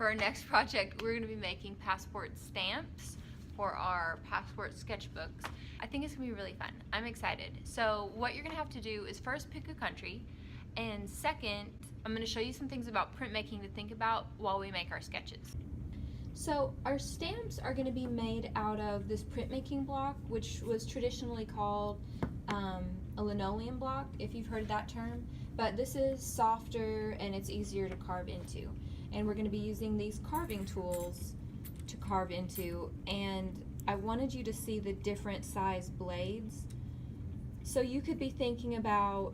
For our next project, we're going to be making passport stamps for our passport sketchbooks. I think it's going to be really fun. I'm excited. So what you're going to have to do is first pick a country, and second, I'm going to show you some things about printmaking to think about while we make our sketches. So our stamps are going to be made out of this printmaking block, which was traditionally called a linoleum block, if you've heard that term, but this is softer and it's easier to carve into. And we're going to be using these carving tools to carve into, and I wanted you to see the different size blades. So you could be thinking about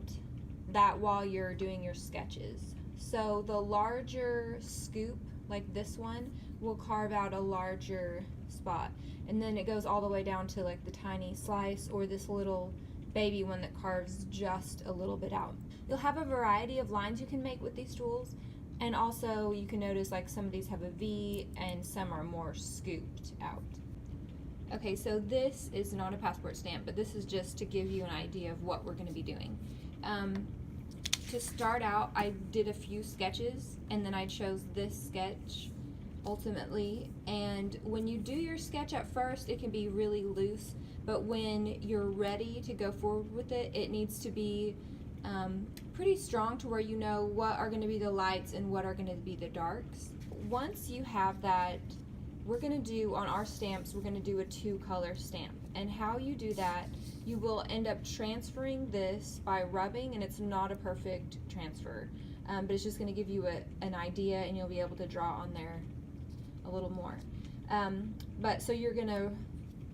that while you're doing your sketches. So the larger scoop, like this one, will carve out a larger spot, and then it goes all the way down to like the tiny slice, or this little baby one that carves just a little bit out. You'll have a variety of lines you can make with these tools, and also you can notice like some of these have a V and some are more scooped out. Okay, so this is not a passport stamp, but this is just to give you an idea of what we're going to be doing. To start out, I did a few sketches, and then I chose this sketch ultimately. And when you do your sketch at first, it can be really loose, but when you're ready to go forward with it, it needs to be pretty strong to where you know what are going to be the lights and what are going to be the darks. Once you have that, we're going to do, on our stamps, we're going to do a 2-color stamp. And how you do that, you will end up transferring this by rubbing, and it's not a perfect transfer, but it's just going to give you an idea, and you'll be able to draw on there a little more. But so you're going to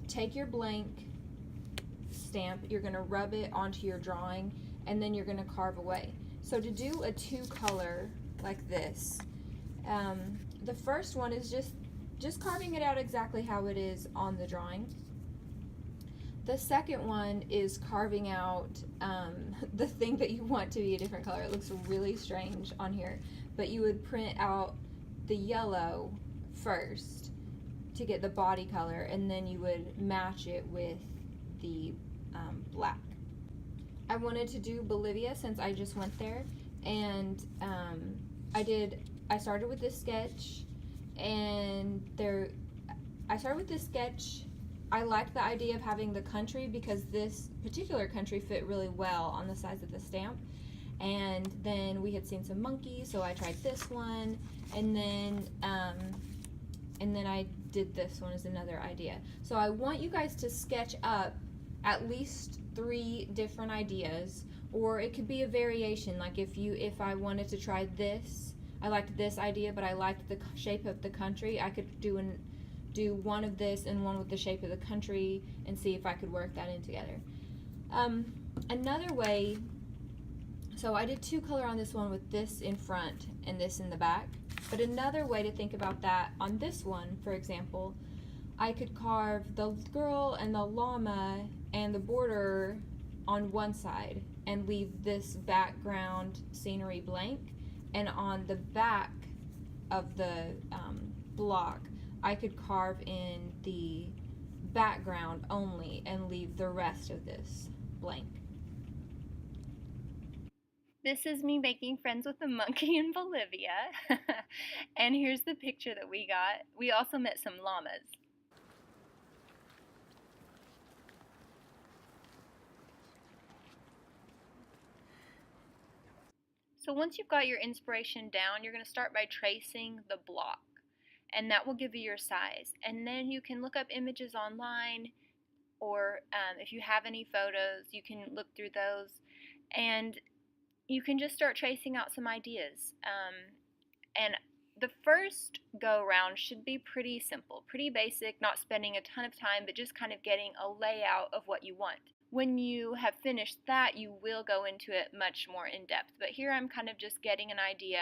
take your blank stamp, you're going to rub it onto your drawing, and then you're going to carve away. So to do a 2-color like this, the first one is just carving it out exactly how it is on the drawing. The second one is carving out the thing that you want to be a different color. It looks really strange on here, but you would print out the yellow first to get the body color, and then you would match it with the black. I wanted to do Bolivia since I just went there, and I started with this sketch, and I liked the idea of having the country because this particular country fit really well on the size of the stamp. And then we had seen some monkeys, so I tried this one, and then I did this one as another idea. So I want you guys to sketch up at least 3 different ideas, or it could be a variation. Like if I wanted to try this, I liked this idea, but I liked the shape of the country, I could do one of this and one with the shape of the country and see if I could work that in together. Another way, so I did 2-color on this one with this in front and this in the back, but another way to think about that on this one, for example, I could carve the girl and the llama and the border on one side and leave this background scenery blank, and on the back of the block I could carve in the background only and leave the rest of this blank. This is me making friends with a monkey in Bolivia. And here's the picture that we got. We also met some llamas. So once you've got your inspiration down, you're going to start by tracing the block, and that will give you your size. And then you can look up images online, or if you have any photos, you can look through those, and you can just start tracing out some ideas. And the first go around should be pretty simple, pretty basic, not spending a ton of time, but just kind of getting a layout of what you want. When you have finished that, you will go into it much more in depth. But here I'm kind of just getting an idea.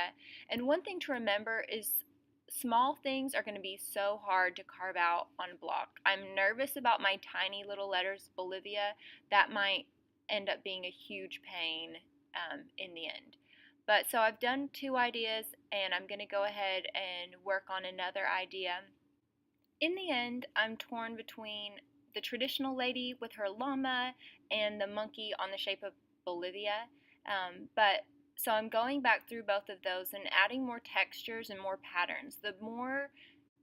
And one thing to remember is small things are going to be so hard to carve out on block. I'm nervous about my tiny little letters, Bolivia. That might end up being a huge pain in the end. But so I've done 2 ideas, and I'm going to go ahead and work on another idea. In the end, I'm torn between the traditional lady with her llama and the monkey on the shape of Bolivia. But So I'm going back through both of those and adding more textures and more patterns. The more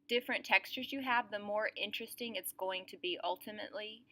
different textures you have, the more interesting it's going to be ultimately.